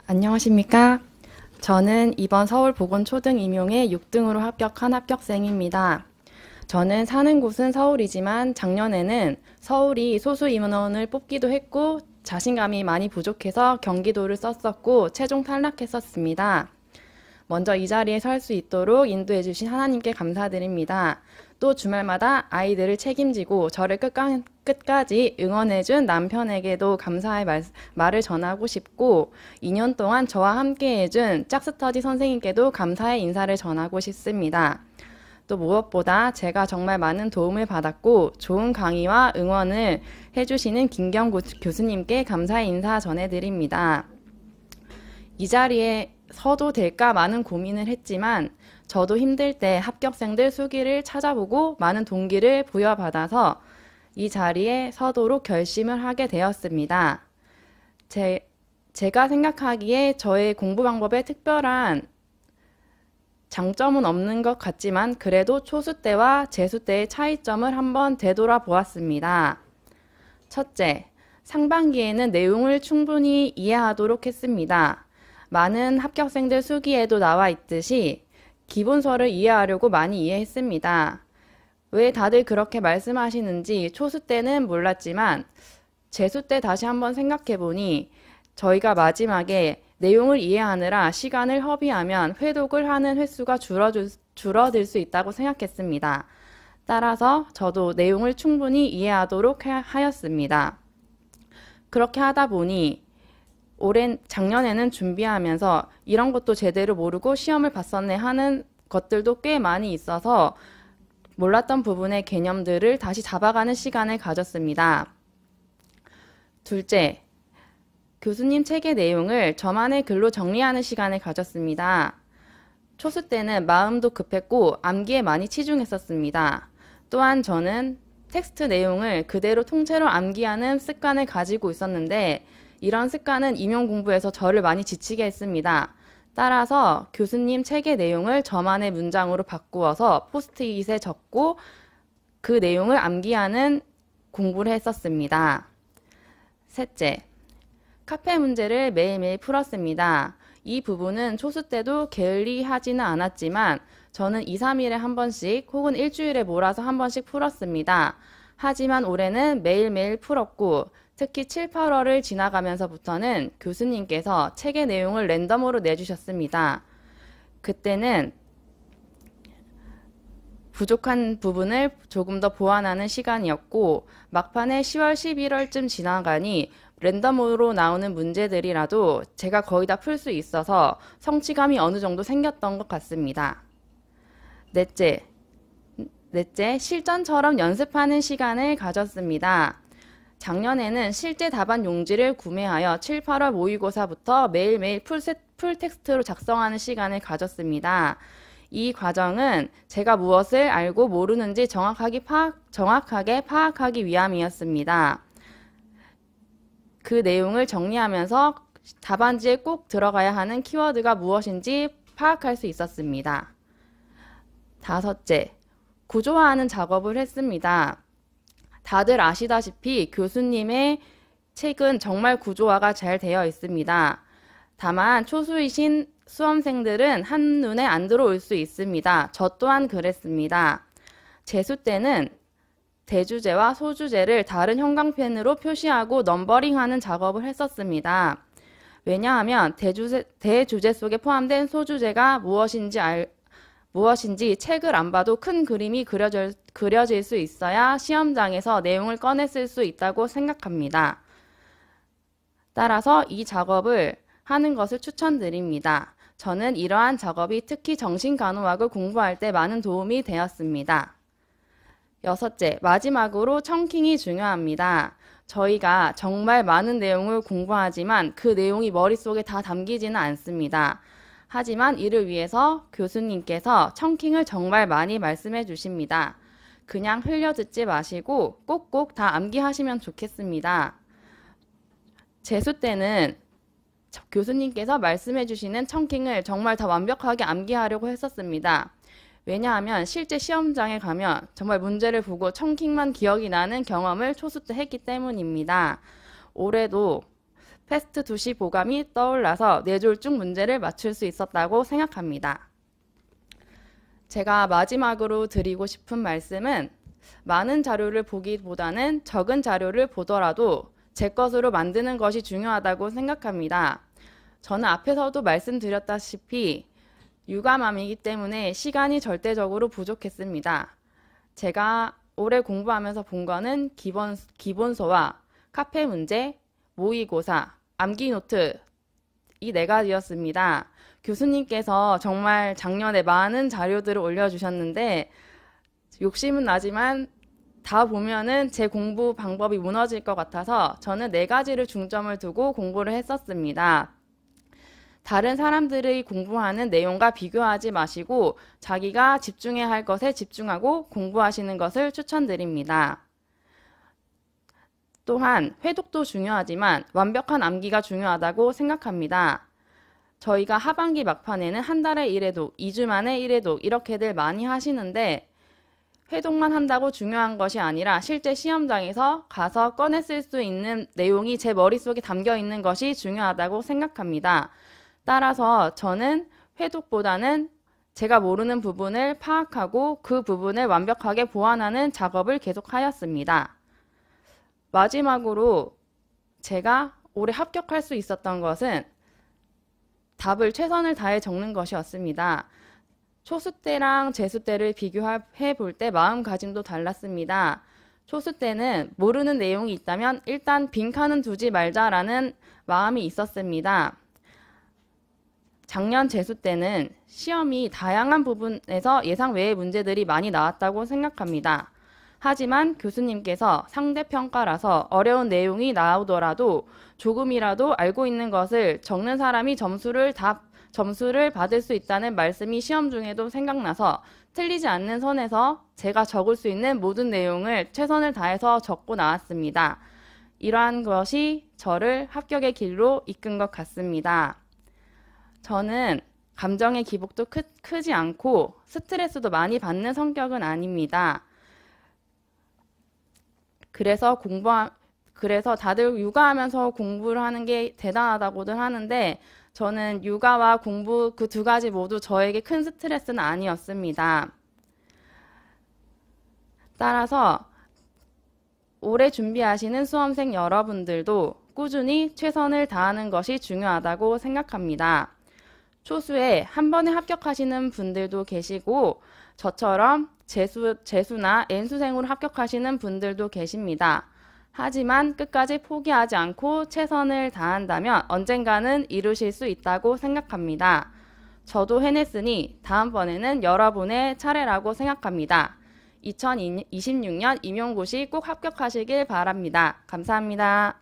안녕하십니까? 저는 이번 서울보건초등임용에 6등으로 합격한 합격생입니다. 저는 사는 곳은 서울이지만 작년에는 서울이 소수 인원을 뽑기도 했고 자신감이 많이 부족해서 경기도를 썼었고 최종 탈락했었습니다. 먼저 이 자리에 설 수 있도록 인도해 주신 하나님께 감사드립니다. 또 주말마다 아이들을 책임지고 저를 끝까지 응원해 준 남편에게도 감사의 말을 전하고 싶고 2년 동안 저와 함께 해준 짝스터디 선생님께도 감사의 인사를 전하고 싶습니다. 또 무엇보다 제가 정말 많은 도움을 받았고 좋은 강의와 응원을 해주시는 김경 교수님께 감사의 인사 전해드립니다. 이 자리에 서도 될까 많은 고민을 했지만 저도 힘들 때 합격생들 수기를 찾아보고 많은 동기를 부여받아서 이 자리에 서도록 결심을 하게 되었습니다. 제가 생각하기에 저의 공부 방법에 특별한 장점은 없는 것 같지만 그래도 초수 때와 재수 때의 차이점을 한번 되돌아보았습니다. 첫째, 상반기에는 내용을 충분히 이해하도록 했습니다. 많은 합격생들 수기에도 나와 있듯이 기본서를 이해하려고 많이 이해했습니다. 왜 다들 그렇게 말씀하시는지 초수 때는 몰랐지만 재수 때 다시 한번 생각해보니 저희가 마지막에 내용을 이해하느라 시간을 허비하면 회독을 하는 횟수가 줄어들 수 있다고 생각했습니다. 따라서 저도 내용을 충분히 이해하도록 하였습니다. 그렇게 하다 보니 작년에는 준비하면서 이런 것도 제대로 모르고 시험을 봤었네 하는 것들도 꽤 많이 있어서 몰랐던 부분의 개념들을 다시 잡아가는 시간을 가졌습니다. 둘째, 교수님 책의 내용을 저만의 글로 정리하는 시간을 가졌습니다. 초수 때는 마음도 급했고 암기에 많이 치중했었습니다. 또한 저는 텍스트 내용을 그대로 통째로 암기하는 습관을 가지고 있었는데 이런 습관은 임용 공부에서 저를 많이 지치게 했습니다. 따라서 교수님 책의 내용을 저만의 문장으로 바꾸어서 포스트잇에 적고 그 내용을 암기하는 공부를 했었습니다. 셋째, 카페 문제를 매일매일 풀었습니다. 이 부분은 초수 때도 게을리하지는 않았지만 저는 2, 3일에 한 번씩 혹은 일주일에 몰아서 한 번씩 풀었습니다. 하지만 올해는 매일매일 풀었고 특히 7, 8월을 지나가면서부터는 교수님께서 책의 내용을 랜덤으로 내주셨습니다. 그때는 부족한 부분을 조금 더 보완하는 시간이었고 막판에 10월, 11월쯤 지나가니 랜덤으로 나오는 문제들이라도 제가 거의 다 풀 수 있어서 성취감이 어느 정도 생겼던 것 같습니다. 넷째, 실전처럼 연습하는 시간을 가졌습니다. 작년에는 실제 답안 용지를 구매하여 7, 8월 모의고사부터 매일매일 풀텍스트로 작성하는 시간을 가졌습니다. 이 과정은 제가 무엇을 알고 모르는지 정확하게 파악하기 위함이었습니다. 그 내용을 정리하면서 답안지에 꼭 들어가야 하는 키워드가 무엇인지 파악할 수 있었습니다. 다섯째, 구조화하는 작업을 했습니다. 다들 아시다시피 교수님의 책은 정말 구조화가 잘 되어 있습니다. 다만 초수이신 수험생들은 한눈에 안 들어올 수 있습니다. 저 또한 그랬습니다. 재수 때는 대주제와 소주제를 다른 형광펜으로 표시하고 넘버링하는 작업을 했었습니다. 왜냐하면 대주제 속에 포함된 소주제가 무엇인지 책을 안 봐도 큰 그림이 그려질 수 있어야 시험장에서 내용을 꺼냈을 수 있다고 생각합니다. 따라서 이 작업을 하는 것을 추천드립니다. 저는 이러한 작업이 특히 정신간호학을 공부할 때 많은 도움이 되었습니다. 여섯째, 마지막으로 청킹이 중요합니다. 저희가 정말 많은 내용을 공부하지만 그 내용이 머릿속에 다 담기지는 않습니다. 하지만 이를 위해서 교수님께서 청킹을 정말 많이 말씀해 주십니다. 그냥 흘려듣지 마시고 꼭꼭 다 암기하시면 좋겠습니다. 재수 때는 교수님께서 말씀해 주시는 청킹을 정말 다 완벽하게 암기하려고 했었습니다. 왜냐하면 실제 시험장에 가면 정말 문제를 보고 청킹만 기억이 나는 경험을 초수 때 했기 때문입니다. 올해도 패스트 2시 보감이 떠올라서 4줄 중 문제를 맞출 수 있었다고 생각합니다. 제가 마지막으로 드리고 싶은 말씀은 많은 자료를 보기보다는 적은 자료를 보더라도 제 것으로 만드는 것이 중요하다고 생각합니다. 저는 앞에서도 말씀드렸다시피 육아맘이기 때문에 시간이 절대적으로 부족했습니다. 제가 올해 공부하면서 본 거는 기본서와 카페 문제, 모의고사, 암기 노트 이 4가지였습니다. 교수님께서 정말 작년에 많은 자료들을 올려주셨는데 욕심은 나지만 다 보면은 제 공부 방법이 무너질 것 같아서 저는 4가지를 중점을 두고 공부를 했었습니다. 다른 사람들의 공부하는 내용과 비교하지 마시고 자기가 집중해야 할 것에 집중하고 공부하시는 것을 추천드립니다. 또한 회독도 중요하지만 완벽한 암기가 중요하다고 생각합니다. 저희가 하반기 막판에는 한 달에 1회독, 2주 만에 1회독 이렇게들 많이 하시는데 회독만 한다고 중요한 것이 아니라 실제 시험장에서 가서 꺼내 쓸 수 있는 내용이 제 머릿속에 담겨 있는 것이 중요하다고 생각합니다. 따라서 저는 회독보다는 제가 모르는 부분을 파악하고 그 부분을 완벽하게 보완하는 작업을 계속하였습니다. 마지막으로 제가 올해 합격할 수 있었던 것은 답을 최선을 다해 적는 것이었습니다. 초수 때랑 재수 때를 비교해 볼 때 마음가짐도 달랐습니다. 초수 때는 모르는 내용이 있다면 일단 빈칸은 두지 말자라는 마음이 있었습니다. 작년 재수 때는 시험이 다양한 부분에서 예상 외의 문제들이 많이 나왔다고 생각합니다. 하지만 교수님께서 상대평가라서 어려운 내용이 나오더라도 조금이라도 알고 있는 것을 적는 사람이 점수를 받을 수 있다는 말씀이 시험 중에도 생각나서 틀리지 않는 선에서 제가 적을 수 있는 모든 내용을 최선을 다해서 적고 나왔습니다. 이러한 것이 저를 합격의 길로 이끈 것 같습니다. 저는 감정의 기복도 크지 않고 스트레스도 많이 받는 성격은 아닙니다. 그래서 다들 육아하면서 공부를 하는 게 대단하다고들 하는데 저는 육아와 공부 그 2가지 모두 저에게 큰 스트레스는 아니었습니다. 따라서 올해 준비하시는 수험생 여러분들도 꾸준히 최선을 다하는 것이 중요하다고 생각합니다. 초수에 한 번에 합격하시는 분들도 계시고 저처럼 재수나 N수생으로 합격하시는 분들도 계십니다. 하지만 끝까지 포기하지 않고 최선을 다한다면 언젠가는 이루실 수 있다고 생각합니다. 저도 해냈으니 다음번에는 여러분의 차례라고 생각합니다. 2026년 임용고시 꼭 합격하시길 바랍니다. 감사합니다.